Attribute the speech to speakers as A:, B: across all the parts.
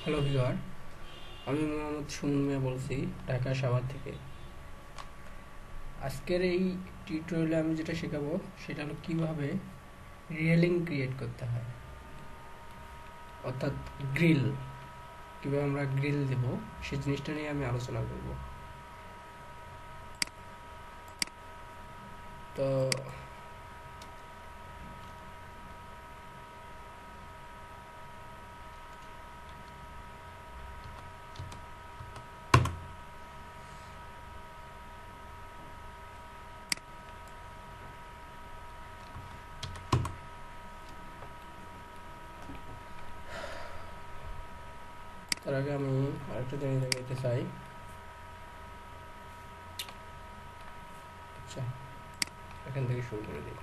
A: Hello viewer, আমি মোহাম্মদ সুমন মিয়া বলছি ঢাকা সাভার থেকে। আজকের এই টিউটোরিয়ালে আমি যেটা শেখাবো সেটা হলো কীভাবে রেলিং ক্রিয়েট করতে হয়, অর্থাৎ গ্রিল, কীভাবে আমরা গ্রিল দেব সেই জিনিসটা নিয়ে আমি আলোচনা করব। তো তার আগে আমি আরেকটা জিনিস দেখাতে চাই। আচ্ছা, এখান থেকে শুরু করে দিই।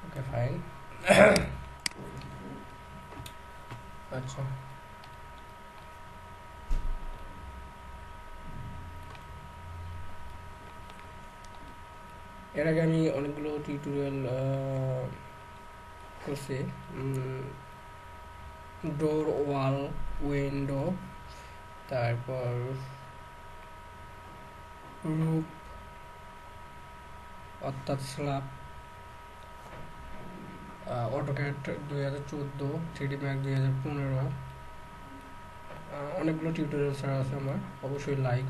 A: ওকে, ফাইন। আচ্ছা, এর আগে আমি অনেকগুলো টিউটোরিয়াল করছি। ডোর, ওয়াল, উইন্ডো, তারপর রুফ অর্থাৎ স্ল্যাব, অটোক্যাড 2014, 3D Max 2015, অনেকগুলো টিউটোরিয়াল ছাড়া আছে আমার। অবশ্যই লাইক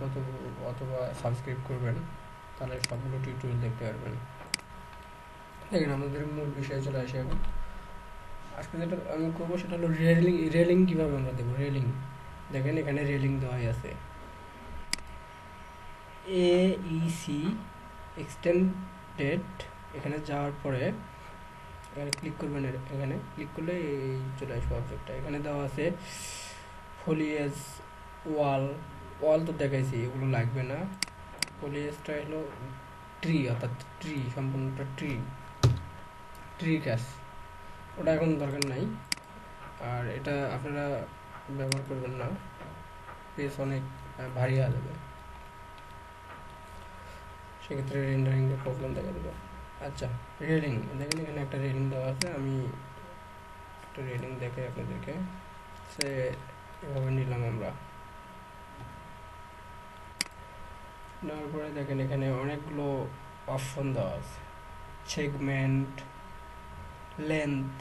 A: অথবা সাবস্ক্রাইব করবেন, তাহলে সবগুলো টিউটোরিয়াল দেখতে পারবেন। দেখেন, আমাদের মূল বিষয়ে চলে আসে এখন। আজকে যেটা আমি করবো সেটা হলো রেলিং। রেলিং কীভাবে আমরা দেবো? রেলিং দেখেন, এখানে রেলিং দেওয়াই আছে, AEC এক্সটেন্ডেড। এখানে যাওয়ার পরে এখানে ক্লিক করবেন। এখানে ক্লিক করলে এই চলে আসবে অবজেক্টটা। এখানে দেওয়া আছে ফলিয়েজ, ওয়াল। ওয়াল তো দেখাইছি, এগুলো লাগবে না। ফলিয়েজটা হলো ট্রি, অর্থাৎ ট্রি, সম্পূর্ণটা ট্রি, ট্রি গাছ, ওটা এখন দরকার নাই। আর এটা আপনারা ব্যবহার করবেন না, পেজ অনেক ভারী হয়ে যাবে, সেক্ষেত্রে রেন্ডারিংয়ে প্রবলেম দেখা দেবে। আচ্ছা, রেলিং দেখেন, এখানে একটা রেলিং দেওয়া আছে। আমি একটা রেলিং দেখে আপনাদেরকে সে এভাবে নিলাম আমরা। নেওয়ার পরে দেখেন, এখানে অনেকগুলো অপশন দেওয়া আছে: segment, length,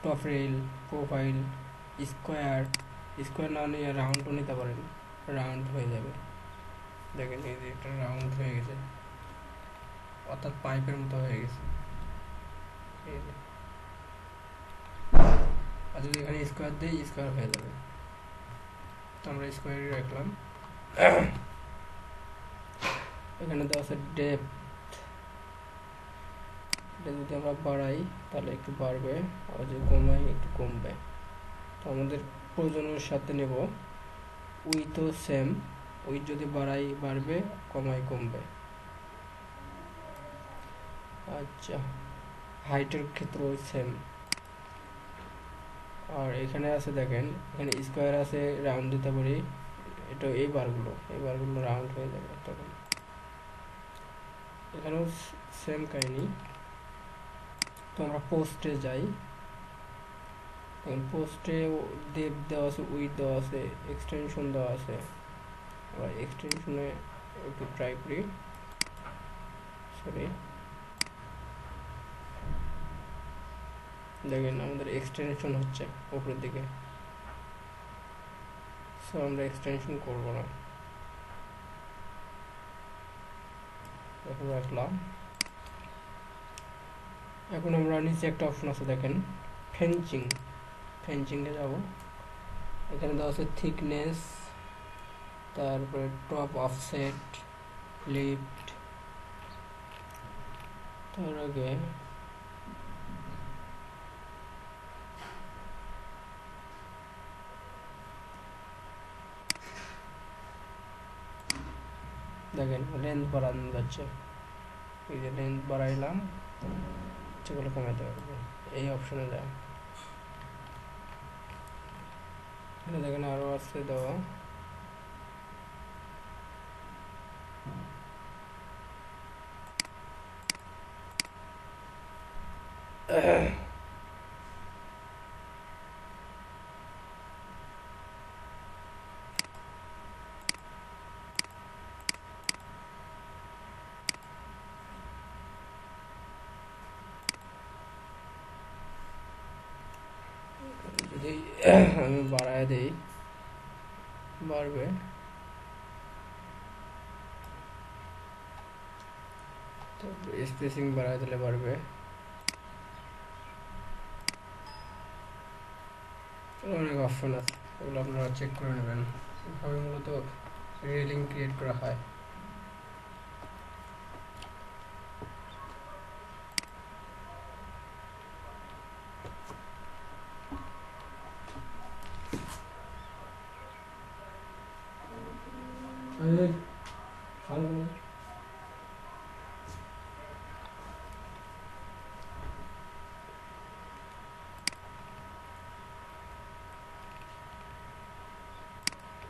A: top rail, profile, square. Square না নিয়ে রাউন্ডও নিতে পারেন, রাউন্ড হয়ে যাবে। দেখেন, এই যে একটা রাউন্ড হয়ে গেছে, অর্থাৎ পাইপের মতো হয়ে গেছে। এই যে, আর যদি এখানে স্কোয়ার দিই, স্কোয়ার হয়ে যাবে। তো আমরা স্কোয়ারই রাখলাম। এখানে দেওয়া আছে ডেপথ। এটা যদি আমরা বাড়াই তাহলে একটু বাড়বে, আর যদি কমাই একটু কমবে। তো আমাদের প্রয়োজনের সাথে নেব। উইথও সেম, উইথ যদি বাড়াই বাড়বে, কমাই কমবে। আচ্ছা, হাইটের ক্ষেত্রেও সেম। আর এখানে আছে দেখেন, এখানে স্কোয়ার আছে, রাউন্ড দিতে পারি। এটা এই বারগুলো রাউন্ড হয়ে যাবে তখন। এখানেও সেম কাহিনী। তো আমরা পোস্টে যাই। পোস্টে ডেপ দেওয়া আছে, উইথ দেওয়া আছে, এক্সটেনশন দেওয়া আছে। আমরা এক্সটেনশনে একটু ট্রাই করি। সরি, দেখেন আমাদের এক্সটেনশন হচ্ছে উপরের দিকে। সো আমরা এক্সটেনশন করব না, এখন রাখলাম। এখন আমরা নিচে একটা অপশন আছে দেখেন, ফেঞ্চিং। ফেঞ্চিংয়ে যাব। এখানে দেওয়া আছে থিকনেস, তারপরে টপ অফসেট, লিফট। তার আগে দেখেন লেন্থ বাড়ানো যাচ্ছে। এই যে লেন্থ বাড়াইলাম, ইচ্ছা করলে কমাইতে পারবো। এই অপশনে যায়, এখানে দেখেন আরও আছে দেওয়া। যদি আমি বাড়ায় দিই বাড়বে, তারপর স্পেসিং বাড়ায় দিলে বাড়বে। অনেক অপশন আছে, এগুলো আপনারা চেক করে নেবেন। এভাবে মূলত রেলিং ক্রিয়েট করা হয়।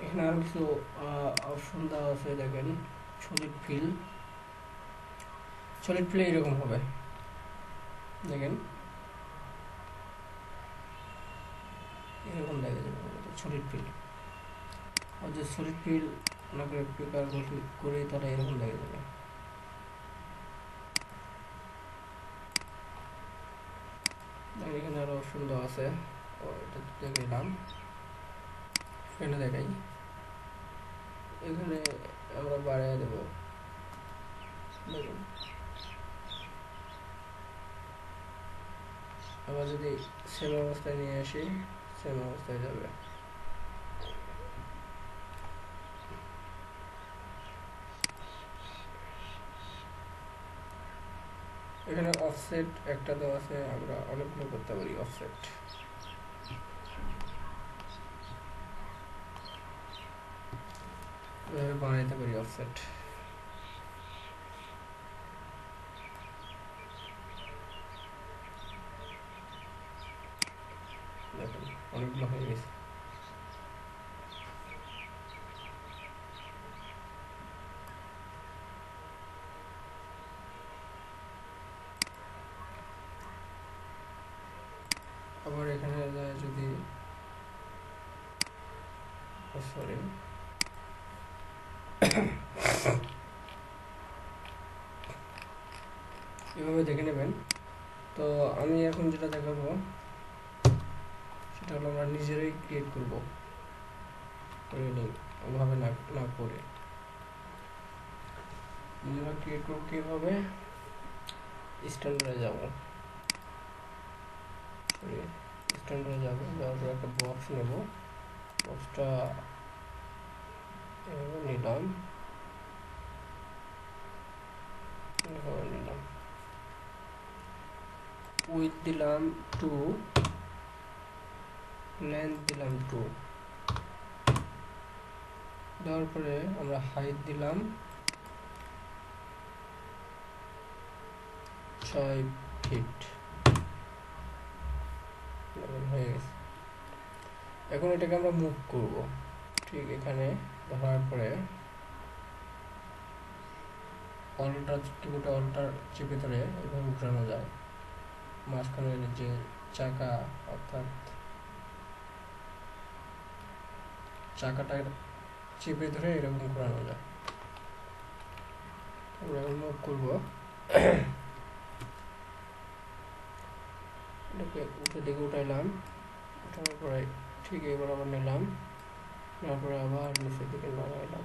A: এখানে আরো কিছু অপশন দেওয়া আছে, দেখেন সলিড ফিল। সলিড ফিল এরকম হবে, দেখেন এরকম দেখা যাবে সলিড ফিল। আর যে সলিড ফিল না করে পেপার করে তারা এরকম দেখা যাবে। এখানে আরো অপশন দেওয়া আছে, এটা দেখে নিলাম। এখানে দেখাই, এখানে আমরা বাড়িয়ে দেব, দেখুন। আবার যদি সেম অবস্থায় নিয়ে আসি, সেম অবস্থায় যাবে। এখানে অফসেট একটা দেওয়া আছে, আমরা অনেকগুলো করতে পারি অফসেট। বানাইতে পারি অফসেট, দেখুন অনেকগুলো হয়ে গেছে। আবার এখানে যদি সরি এভাবে দেখে নেবেন। তো আমি এখন যেটা দেখাবো সেটা হলো আমরা নিজেরাই ক্রিয়েট করবো রেলিং, ওভাবে না করে নিজেরা ক্রিয়েট করবো। কীভাবে? স্ট্যান্ডার্ডে যাবো, স্ট্যান্ডার্ডে যাবো, যাওয়ার পর একটা বক্স নেব। বক্সটা এভাবে নিলাম, উইথ দিলাম 2, লেন্থ দিলাম 2, দেওয়ার পরে আমরা হাইট দিলাম 6 ফিট, হয়ে গেছে। এখন এটাকে আমরা মুভ করব, ঠিক এখানে ধরার পরে কিবোর্ডে অল্টার চেপে ধরে এভাবে ঘোরানো যায়। মাঝখানের যে চাকা, অর্থাৎ চাকাটা চেপে ধরে এরকম ঘোরানো যায়। আমরা এখন মুভ করবো, এটাকে উপরের দিকে উঠাইলাম, উঠানোর পরে ঠিক এবার আবার নিলাম, নেওয়ার পরে আবার নিচের দিকে নামাইলাম।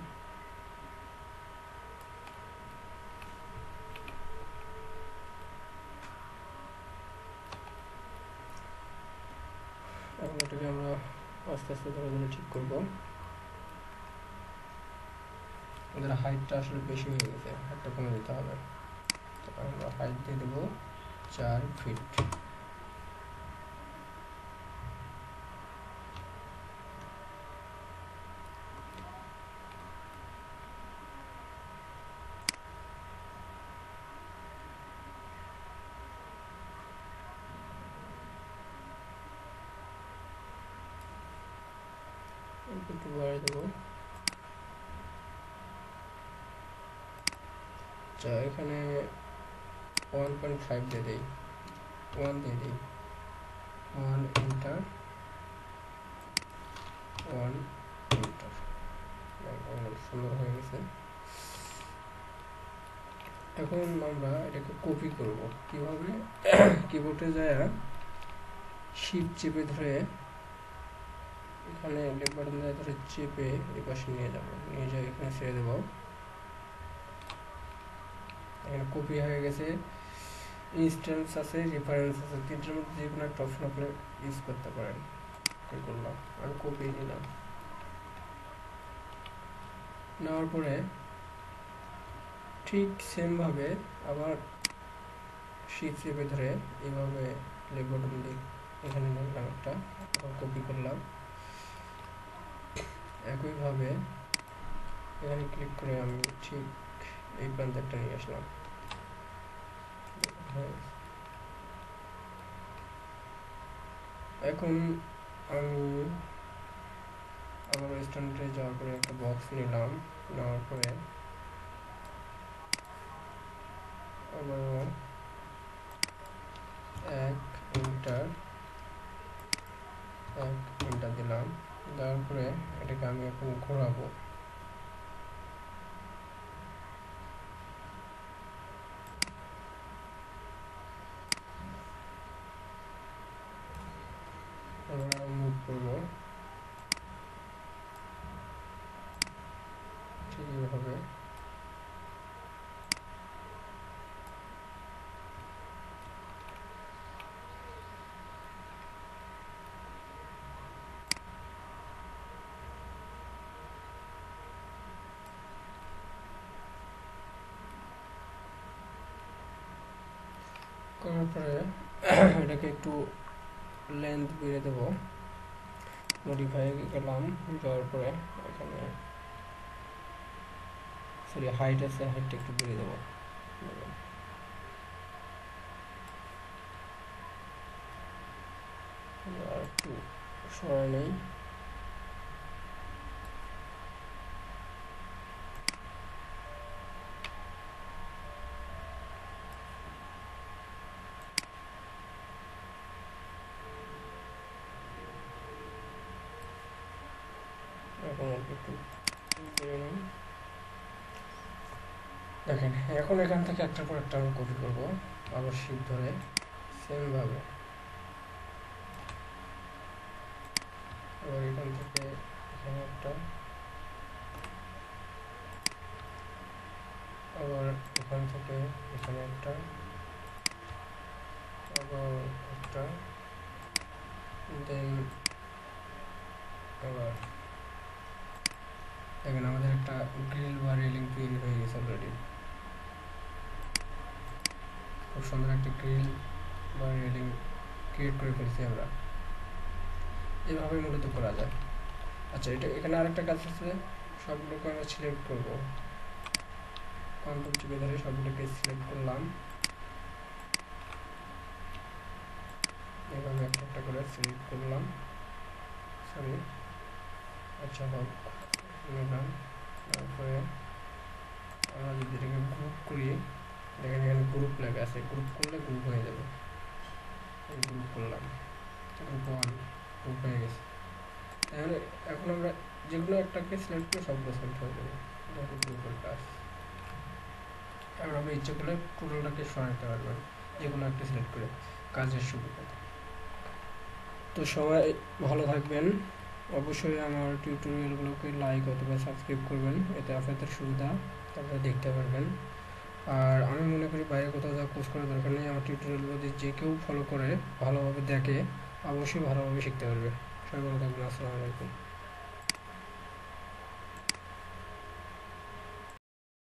A: এখন এটাকে আমরা আস্তে আস্তে ধরে ধরে ঠিক করবো। ওদের হাইটটা আসলে বেশি হয়ে গেছে, হাইটটা কমে দিতে হবে। তো আমরা হাইট দিয়ে দেবো 4 ফিট। একটু বাড়িয়ে দেবো। আচ্ছা, এখানে 1.5 দিয়ে দিই, 1 দিয়ে দিই, 1 এন্টার, 1 এন্টার। সুন্দর হয়ে গেছে। এখন আমরা এটাকে কপি করব কিভাবে? কিবোর্ডে যায় শিফট চেপে ধরে এখানে লেফট বাটন দিয়ে ধরে চেপে এই পাশে নিয়ে যাব, নিয়ে যাই এখানে ছেড়ে দেব। এখানে কপি হয়ে গেছে। ইনস্ট্যান্স আছে, রেফারেন্স আছে, তিনটার মধ্যে যে কোনো একটা অপশন আপনি ইউজ করতে পারেন। কি করলাম, আমি কপি নিলাম, নেওয়ার পরে ঠিক সেম ভাবে আবার শিফট চেপে ধরে এইভাবে লেফট বাটন দিয়ে এখানে নিলাম একটা, আবার কপি করলাম। একইভাবে এখানে ক্লিক করে আমি ঠিক এই প্রান্তে একটা নিয়ে আসলাম। এখন আমি আবার স্ট্যান্ডার্ডে যাওয়ার পরে একটা বক্স নিলাম, নেওয়ার পরে আবার 1 এন্টার দিলাম। দেওয়ার পরে এটাকে আমি এখন ঘোরাবো। মুভ করবো ঠিক এইভাবে। করার পরে এটাকে একটু লেন্থ বেড়ে দেবো, মডিফাই গেলাম, যাওয়ার পরে এখানে সরি হাইট আছে, হাইটটা একটু বেড়ে দেবো। আর একটু সরাই নেই। এখন একটু দেখেন, এখন এখান থেকে একটার পর একটা আমি কপি করবো, আবার শিফট ধরে সেম ভাবে আবার এখান থেকে এখানে একটা, আবার এখান থেকে এখানে একটা, আবার একটা, দেন আবার দেখেন আমাদের একটা গ্রিল বা রেলিং তৈরি হয়ে গেছে অলরেডি। খুব সুন্দর একটা গ্রিল বা রেলিং ক্রিয়েট করে ফেলছি আমরা। এভাবে মূলত করা যায়। আচ্ছা, এটা এখানে আরেকটা কাজ আছে, সবগুলোকে আমরা সিলেক্ট করব, কন্ট্রোল চেপে ধরে সবগুলোকে সিলেক্ট করলাম, এভাবে একটা একটা করে সিলেক্ট করলাম। সরি, আচ্ছা হোক, নিলাম। তারপরে আমরা যদি এটাকে গ্রুপ করি, দেখেন এখানে গ্রুপ লেখা আছে, গ্রুপ করলে গ্রুপ হয়ে যাবে। এই গ্রুপ করলাম, গ্রুপ 1 গ্রুপ হয়ে গেছে। তাহলে এখন আমরা যে কোনো একটাকে সিলেক্ট করে সবগুলো সিলেক্ট হয়ে যাবে, এটা গ্রুপের কাজ। এবার আমরা ইচ্ছে করলে টোটালটাকে সরাতে পারবেন যে কোনো একটা সিলেক্ট করে কাজের সুবিধাতে। তো সবাই ভালো থাকবেন, অবশ্যই আমার টিউটোরিয়ালগুলোকে লাইক অথবা সাবস্ক্রাইব করবেন, এতে আপনাদের সুবিধা আপনারা দেখতে পারবেন। আর আমি মনে করি বাইরে কোথাও যা কোর্স করার দরকার নেই, আমার টিউটোরিয়াল যদি যে কেউ ফলো করে ভালোভাবে দেখে অবশ্যই ভালোভাবে শিখতে পারবে। সবাই ভালো থাকবেন, আসসালামু আলাইকুম।